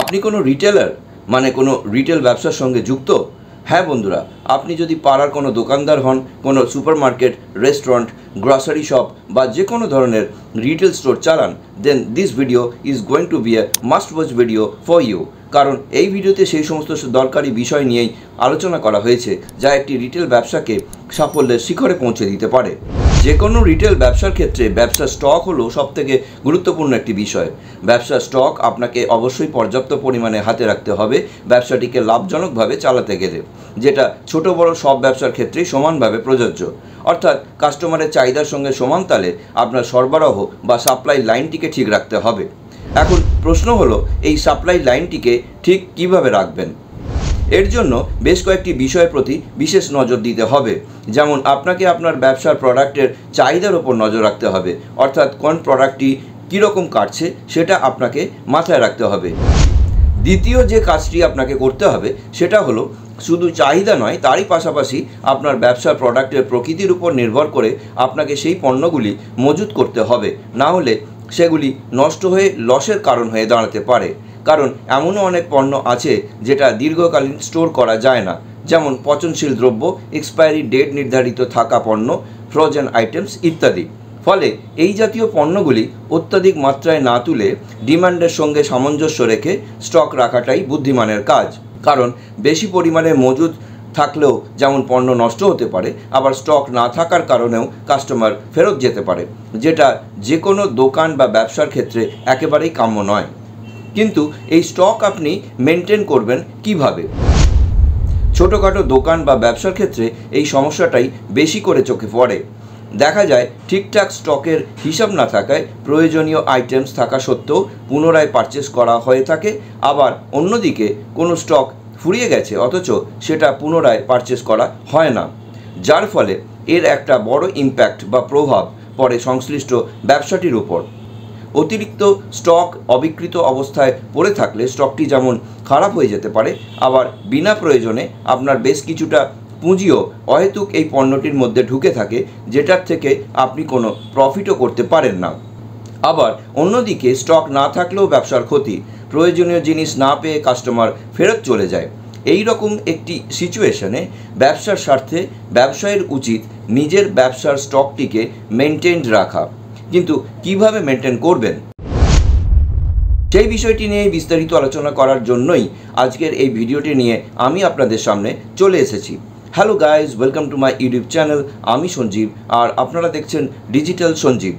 আপনি কোনো রিটেলার মানে কোনো রিটেল ব্যবসার সঙ্গে যুক্ত? হ্যাঁ বন্ধুরা, আপনি যদি পাড়ার কোনো দোকানদার হন, কোনো সুপারমার্কেট, রেস্টুরেন্ট, গ্রসারি শপ বা যে কোনো ধরনের রিটেল স্টোর চালান, then this video is going to be a must watch video for you. কারণ এই ভিডিওতে সেই সমস্ত দরকারি বিষয় নিয়েই আলোচনা করা হয়েছে যা একটি রিটেল ব্যবসাকে সাফল্যের শিখরে পৌঁছে দিতে পারে। যে কোনো রিটেল ব্যবসার ক্ষেত্রে ব্যবসার স্টক হলো সবথেকে গুরুত্বপূর্ণ একটি বিষয়। ব্যবসার স্টক আপনাকে অবশ্যই পর্যাপ্ত পরিমাণে হাতে রাখতে হবে ব্যবসাটিকে লাভজনকভাবে চালাতে গেলে, যেটা ছোট বড় সব ব্যবসার ক্ষেত্রেই সমানভাবে প্রযোজ্য। অর্থাৎ কাস্টমারের চাহিদার সঙ্গে সমান তালে আপনার সরবরাহ বা সাপ্লাই লাইনটিকে ঠিক রাখতে হবে। এখন প্রশ্ন হলো, এই সাপ্লাই লাইনটিকে ঠিক কিভাবে রাখবেন? এর জন্য বেশ কয়েকটি বিষয়ের প্রতি বিশেষ নজর দিতে হবে। যেমন আপনাকে আপনার ব্যবসার প্রোডাক্টের চাহিদার ওপর নজর রাখতে হবে, অর্থাৎ কোন প্রোডাক্টটি কীরকম কাটছে সেটা আপনাকে মাথায় রাখতে হবে। দ্বিতীয় যে কাজটি আপনাকে করতে হবে সেটা হলো শুধু চাহিদা নয়, তারই পাশাপাশি আপনার ব্যবসার প্রোডাক্টের প্রকৃতির উপর নির্ভর করে আপনাকে সেই পণ্যগুলি মজুত করতে হবে, না হলে সেগুলি নষ্ট হয়ে লসের কারণ হয়ে দাঁড়াতে পারে। কারণ এমনও অনেক পণ্য আছে যেটা দীর্ঘকালীন স্টোর করা যায় না, যেমন পচনশীল দ্রব্য, এক্সপায়ারি ডেট নির্ধারিত থাকা পণ্য, ফ্রোজেন আইটেমস ইত্যাদি। ফলে এই জাতীয় পণ্যগুলি অত্যাধিক মাত্রায় না তুলে ডিমান্ডের সঙ্গে সামঞ্জস্য রেখে স্টক রাখাটাই বুদ্ধিমানের কাজ। কারণ বেশি পরিমাণে মজুদ থাকলেও যেমন পণ্য নষ্ট হতে পারে, আবার স্টক না থাকার কারণেও কাস্টমার ফেরত যেতে পারে, যেটা যে কোনো দোকান বা ব্যবসার ক্ষেত্রে একেবারেই কাম্য নয়। কিন্তু এই স্টক আপনি মেনটেন করবেন কিভাবে? ছোটোখাটো দোকান বা ব্যবসার ক্ষেত্রে এই সমস্যাটাই বেশি করে চোখে পড়ে। দেখা যায় ঠিকঠাক স্টকের হিসাব না থাকায় প্রয়োজনীয় আইটেমস থাকা সত্ত্বেও পুনরায় পারচেস করা হয়ে থাকে, আবার অন্যদিকে কোনো স্টক ফুরিয়ে গেছে অথচ সেটা পুনরায় পারচেস করা হয় না, যার ফলে এর একটা বড় ইম্প্যাক্ট বা প্রভাব পড়ে সংশ্লিষ্ট ব্যবসাটির উপর। অতিরিক্ত স্টক অবিকৃত অবস্থায় পড়ে থাকলে স্টকটি যেমন খারাপ হয়ে যেতে পারে, আবার বিনা প্রয়োজনে আপনার বেশ কিছুটা পুঁজিও অহেতুক এই পণ্যটির মধ্যে ঢুকে থাকে, যেটার থেকে আপনি কোনো প্রফিটও করতে পারেন না। আবার অন্যদিকে স্টক না থাকলেও ব্যবসার ক্ষতি, প্রয়োজনীয় জিনিস না পেয়ে কাস্টমার ফেরত চলে যায়। এই রকম একটি সিচুয়েশনে ব্যবসার স্বার্থে ব্যবসায়ীর উচিত নিজের ব্যবসার স্টকটিকে মেনটেন রাখা। কিন্তু কিভাবে মেনটেন করবেন, সেই বিষয়টি নিয়ে বিস্তারিত আলোচনা করার জন্যই আজকের এই ভিডিওটি নিয়ে আমি আপনাদের সামনে চলে এসেছি। Hello guys, welcome to my YouTube channel. আমি সঞ্জীব আর আপনারা দেখছেন ডিজিটাল সঞ্জীব।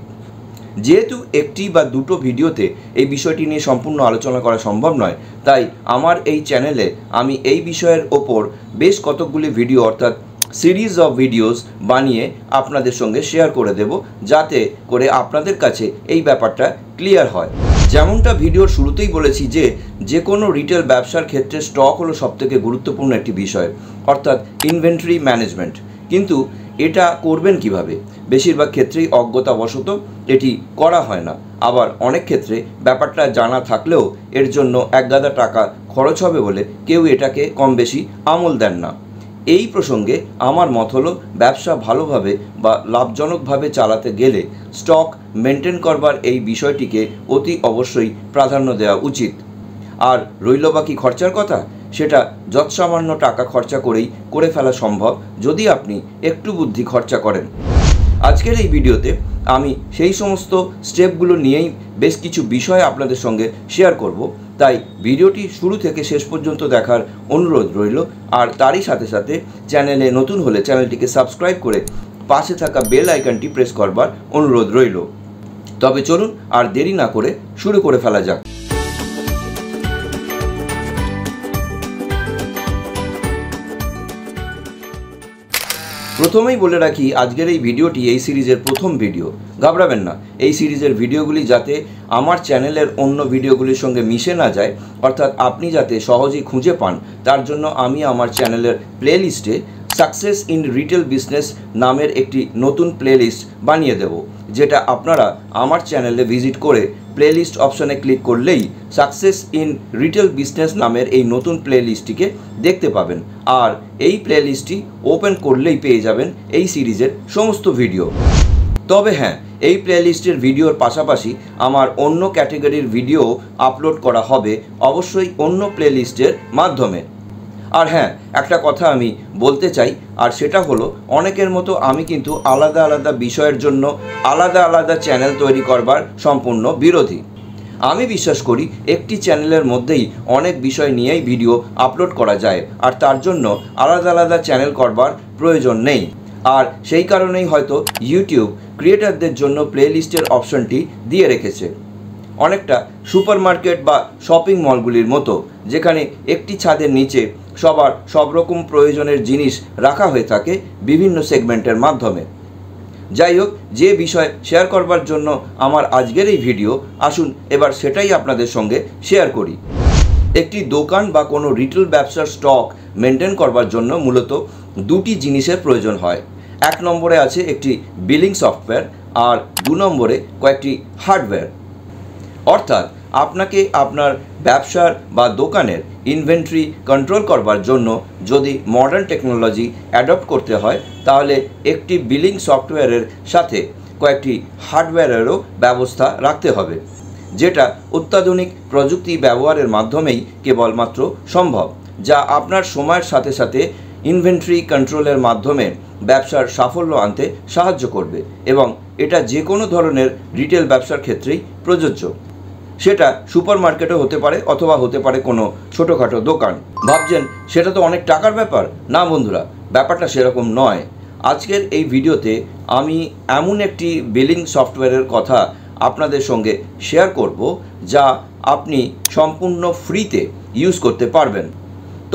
যেহেতু একটি বা দুটো ভিডিওতে এই বিষয়টি নিয়ে সম্পূর্ণ আলোচনা করা সম্ভব নয়, তাই আমার এই চ্যানেলে আমি এই বিষয়ের ওপর বেশ কতকগুলি ভিডিও অর্থাৎ সিরিজ অফ ভিডিওস বানিয়ে আপনাদের সঙ্গে শেয়ার করে দেব, যাতে করে আপনাদের কাছে এই ব্যাপারটা ক্লিয়ার হয়। যেমনটা ভিডিওর শুরুতেই বলেছি যে কোনো রিটেল ব্যবসার ক্ষেত্রে স্টক হলো সবথেকে গুরুত্বপূর্ণ একটি বিষয়, অর্থাৎ ইনভেন্টরি ম্যানেজমেন্ট। কিন্তু এটা করবেন কিভাবে? বেশিরভাগ ক্ষেত্রেই অজ্ঞতাবশত এটি করা হয় না, আবার অনেক ক্ষেত্রে ব্যাপারটা জানা থাকলেও এর জন্য একগাদা টাকা খরচ হবে বলে কেউ এটাকে কম বেশি আমল দেন না। এই প্রসঙ্গে আমার মত হলো, ব্যবসা ভালোভাবে বা লাভজনকভাবে চালাতে গেলে স্টক মেনটেন করবার এই বিষয়টিকে অতি অবশ্যই প্রাধান্য দেওয়া উচিত। আর রইল বাকি খরচার কথা, সেটা যৎসামান্য টাকা খরচা করেই করে ফেলা সম্ভব যদি আপনি একটু বুদ্ধি খরচা করেন। আজকের এই ভিডিওতে আমি সেই সমস্ত স্টেপগুলো নিয়েই বেশ কিছু বিষয় আপনাদের সঙ্গে শেয়ার করব, তাই ভিডিওটি শুরু থেকে শেষ পর্যন্ত দেখার অনুরোধ রইল। আর তারই সাথে সাথে চ্যানেলে নতুন হলে চ্যানেলটিকে সাবস্ক্রাইব করে পাশে থাকা বেল আইকনটি প্রেস করবার অনুরোধ রইল। তবে চলুন আর দেরি না করে শুরু করে ফেলা যাক। প্রথমেই বলে রাখি, আজকের এই ভিডিওটি এই সিরিজের প্রথম ভিডিও। ঘাবড়াবেন না, এই সিরিজের ভিডিওগুলি যাতে আমার চ্যানেলের অন্য ভিডিওগুলির সঙ্গে মিশে না যায়, অর্থাৎ আপনি যাতে সহজেই খুঁজে পান, তার জন্য আমি আমার চ্যানেলের প্লেলিস্টে সাকসেস ইন রিটেল বিজনেস নামের একটি নতুন প্লেলিস্ট বানিয়ে দেব, যেটা আপনারা আমার চ্যানেলে ভিজিট করে প্লেলিস্ট অপশানে ক্লিক করলেই সাকসেস ইন রিটেল বিজনেস নামের এই নতুন প্লেলিস্টটিকে দেখতে পাবেন। আর এই প্লেলিস্টটি ওপেন করলেই পেয়ে যাবেন এই সিরিজের সমস্ত ভিডিও। তবে হ্যাঁ, এই প্লেলিস্টের ভিডিওর পাশাপাশি আমার অন্য ক্যাটেগরির ভিডিও আপলোড করা হবে অবশ্যই অন্য প্লেলিস্টের মাধ্যমে। আর হ্যাঁ, একটা কথা আমি বলতে চাই, আর সেটা হলো অনেকের মতো আমি কিন্তু আলাদা আলাদা বিষয়ের জন্য আলাদা আলাদা চ্যানেল তৈরি করবার সম্পূর্ণ বিরোধী। আমি বিশ্বাস করি একটি চ্যানেলের মধ্যেই অনেক বিষয় নিয়েই ভিডিও আপলোড করা যায়, আর তার জন্য আলাদা আলাদা চ্যানেল করবার প্রয়োজন নেই। আর সেই কারণেই হয়তো ইউটিউব ক্রিয়েটারদের জন্য প্লেলিস্টের অপশনটি দিয়ে রেখেছে, অনেকটা সুপারমার্কেট বা শপিং মলগুলির মতো, যেখানে একটি ছাদের নিচে সবার সব রকম প্রয়োজনের জিনিস রাখা হয়ে থাকে বিভিন্ন সেগমেন্টের মাধ্যমে। যাই হোক, যে বিষয় শেয়ার করবার জন্য আমার আজকের এই ভিডিও, আসুন এবার সেটাই আপনাদের সঙ্গে শেয়ার করি। একটি দোকান বা কোনো রিটেল ব্যবসার স্টক মেনটেন করবার জন্য মূলত দুটি জিনিসের প্রয়োজন হয়। এক নম্বরে আছে একটি বিলিং সফটওয়্যার, আর 2 নম্বরে কয়েকটি হার্ডওয়্যার। অর্থাৎ আপনাকে আপনার ব্যবসার বা দোকানের ইনভেন্টরি কন্ট্রোল করবার জন্য যদি মডার্ন টেকনোলজি অ্যাডপ্ট করতে হয়, তাহলে একটি বিলিং সফটওয়্যারের সাথে কয়েকটি হার্ডওয়্যারেরও ব্যবস্থা রাখতে হবে, যেটা অত্যাধুনিক প্রযুক্তি ব্যবহারের মাধ্যমেই কেবলমাত্র সম্ভব, যা আপনার সময়ের সাথে সাথে ইনভেন্টরি কন্ট্রোলের মাধ্যমে ব্যবসার সাফল্য আনতে সাহায্য করবে। এবং এটা যে কোনো ধরনের রিটেল ব্যবসার ক্ষেত্রেই প্রযোজ্য। সেটা সুপার মার্কেটও হতে পারে, অথবা হতে পারে কোনো ছোটোখাটো দোকান। ভাবছেন সেটা তো অনেক টাকার ব্যাপার। না বন্ধুরা, ব্যাপারটা সেরকম নয়। আজকের এই ভিডিওতে আমি এমন একটি বিলিং সফটওয়্যারের কথা আপনাদের সঙ্গে শেয়ার করব, যা আপনি সম্পূর্ণ ফ্রিতে ইউজ করতে পারবেন।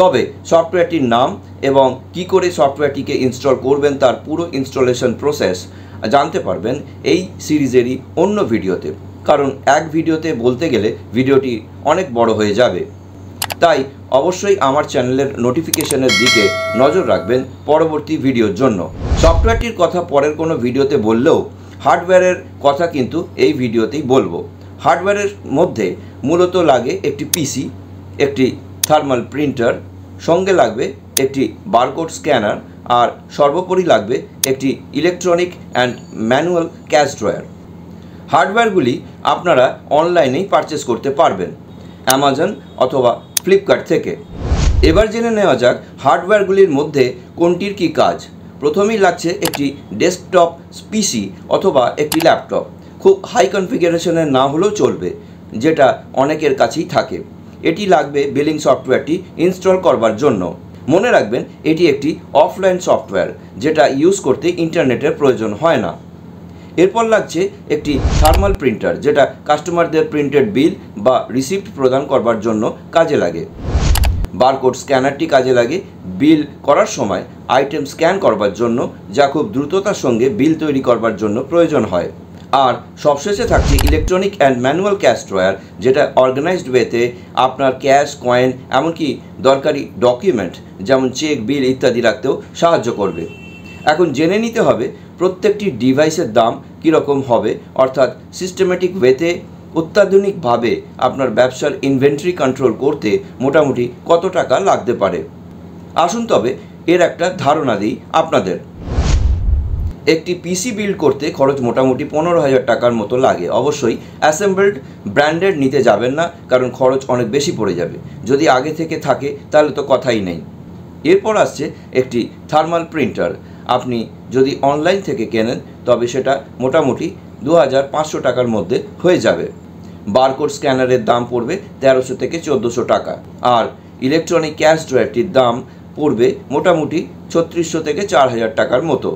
তবে সফটওয়্যারটির নাম এবং কি করে সফটওয়্যারটিকে ইনস্টল করবেন তার পুরো ইনস্টলেশন প্রসেস জানতে পারবেন এই সিরিজেরই অন্য ভিডিওতে, কারণ এক ভিডিওতে বলতে গেলে ভিডিওটি অনেক বড় হয়ে যাবে। তাই অবশ্যই আমার চ্যানেলের নোটিফিকেশনের দিকে নজর রাখবেন পরবর্তী ভিডিওর জন্য। সফটওয়্যারটির কথা পরের কোনো ভিডিওতে বললেও হার্ডওয়্যারের কথা কিন্তু এই ভিডিওতেই বলবো। হার্ডওয়্যারের মধ্যে মূলত লাগে একটি পিসি, একটি থার্মাল প্রিন্টার, সঙ্গে লাগবে একটি বারকোড স্ক্যানার, আর সর্বোপরি লাগবে একটি electronic and manual cash drawer. হার্ডওয়্যারগুলি আপনারা অনলাইনেই পারচেস করতে পারবেন, অ্যামাজন অথবা ফ্লিপকার্ট থেকে। এবার জেনে নেওয়া যাক হার্ডওয়্যারগুলির মধ্যে কোনটির কী কাজ। প্রথমেই লাগছে একটি ডেস্কটপ পিসি অথবা একটি ল্যাপটপ, খুব হাই কনফিগারেশনের না হলেও চলবে, যেটা অনেকের কাছেই থাকে। এটি লাগবে বিলিং সফটওয়্যারটি ইনস্টল করবার জন্য। মনে রাখবেন এটি একটি অফলাইন সফটওয়্যার, যেটা ইউজ করতে ইন্টারনেটের প্রয়োজন হয় না। এরপর লাগছে একটি থার্মাল প্রিন্টার, যেটা কাস্টমারদের প্রিন্টেড বিল বা রিসিপ্ট প্রদান করবার জন্য কাজে লাগে। বারকোড স্ক্যানারটি কাজে লাগে বিল করার সময় আইটেম স্ক্যান করবার জন্য, যা খুব দ্রুততার সঙ্গে বিল তৈরি করবার জন্য প্রয়োজন হয়। আর সবশেষে থাকছে electronic and manual cash drawer, যেটা অর্গানাইজড ওয়েতে আপনার ক্যাশ, কয়েন, এমনকি দরকারি ডকুমেন্ট যেমন চেক, বিল ইত্যাদি রাখতেও সাহায্য করবে। এখন জেনে নিতে হবে প্রত্যেকটি ডিভাইসের দাম কীরকম হবে, অর্থাৎ সিস্টেমেটিক ওয়েতে অত্যাধুনিকভাবে আপনার ব্যবসার ইনভেন্টরি কন্ট্রোল করতে মোটামুটি কত টাকা লাগতে পারে। আসুন তবে এর একটা ধারণা দিই আপনাদের। একটি পিসি বিল্ড করতে খরচ মোটামুটি 15,000 টাকার মতো লাগে। অবশ্যই অ্যাসেম্বলড ব্র্যান্ডেড নিতে যাবেন না, কারণ খরচ অনেক বেশি পড়ে যাবে। যদি আগে থেকে থাকে তাহলে তো কথাই নেই। এরপর আসছে একটি থার্মাল প্রিন্টার। আপনি যদি অনলাইন থেকে কেনেন তবে সেটা মোটামুটি 2,500 টাকার মধ্যে হয়ে যাবে। বারকোড স্ক্যানারের দাম পড়বে 1300 থেকে 1400 টাকা, আর ইলেকট্রনিক ক্যাশ ড্রয়ারটির দাম পড়বে মোটামুটি 3600 থেকে 4000 টাকার মতো।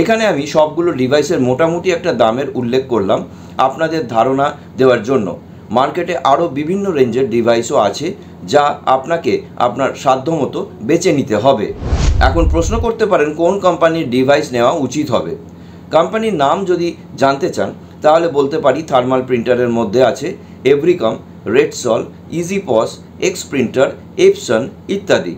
এখানে আমি সবগুলো ডিভাইসের মোটামুটি একটা দামের উল্লেখ করলাম আপনাদের ধারণা দেওয়ার জন্য। মার্কেটে আরও বিভিন্ন রেঞ্জের ডিভাইসও আছে, যা আপনাকে আপনার সাধ্যমতো বেছে নিতে হবে। এখন প্রশ্ন করতে পারেন কোন কোম্পানির ডিভাইস নেওয়া উচিত হবে। কোম্পানির নাম যদি জানতে চান তাহলে বলতে পারি থার্মাল প্রিন্টারের মধ্যে আছে এভরিকম, রেডসল, ইজিপস, এক্স প্রিন্টার, এপসন ইত্যাদি।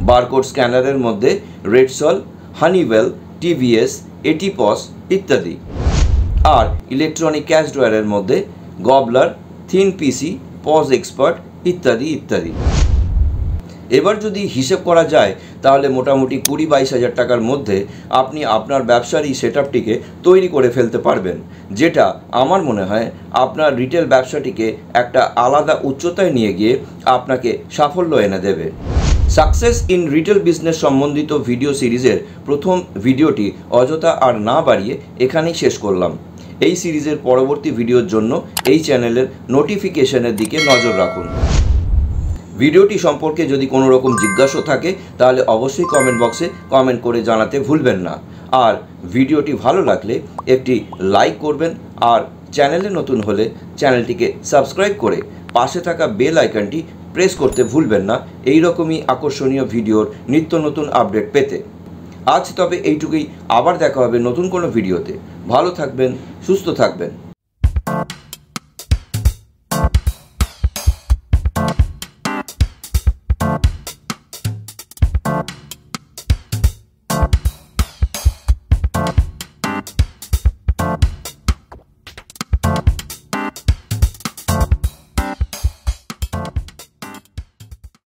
বারকোড স্ক্যানারের মধ্যে রেডসল, হানিওয়েল, টিভিএস, এটিপস ইত্যাদি। আর ইলেকট্রনিক ক্যাশ ড্রয়ারের মধ্যে গবলার, থিন পিসি, পজ এক্সপার্ট ইত্যাদি ইত্যাদি। এবার যদি হিসেব করা যায় তাহলে মোটামুটি 20-22 হাজার টাকার মধ্যে আপনি আপনার ব্যবসার এই সেটআপটিকে তৈরি করে ফেলতে পারবেন, যেটা আমার মনে হয় আপনার রিটেল ব্যবসাটিকে একটা আলাদা উচ্চতায় নিয়ে গিয়ে আপনাকে সাফল্য এনে দেবে। সাকসেস ইন রিটেল বিজনেস সম্বন্ধিত ভিডিও সিরিজের প্রথম ভিডিওটি অযথা আর না বাড়িয়ে এখানেই শেষ করলাম। এই সিরিজের পরবর্তী ভিডিওর জন্য এই চ্যানেলের নোটিফিকেশনের দিকে নজর রাখুন। ভিডিওটি সম্পর্কে যদি কোনো রকম জিজ্ঞাসা থাকে তাহলে অবশ্যই কমেন্ট বক্সে কমেন্ট করে জানাতে ভুলবেন না। আর ভিডিওটি ভালো লাগলে একটি লাইক করবেন, আর চ্যানেলে নতুন হলে চ্যানেলটিকে সাবস্ক্রাইব করে পাশে থাকা বেল আইকনটি প্রেস করতে ভুলবেন না এই রকমই আকর্ষণীয় ভিডিওর নিত্য নতুন আপডেট পেতে। আজ তবে এইটুকুই, আবার দেখা হবে নতুন কোনো ভিডিওতে। ভালো থাকবেন, সুস্থ থাকবেন।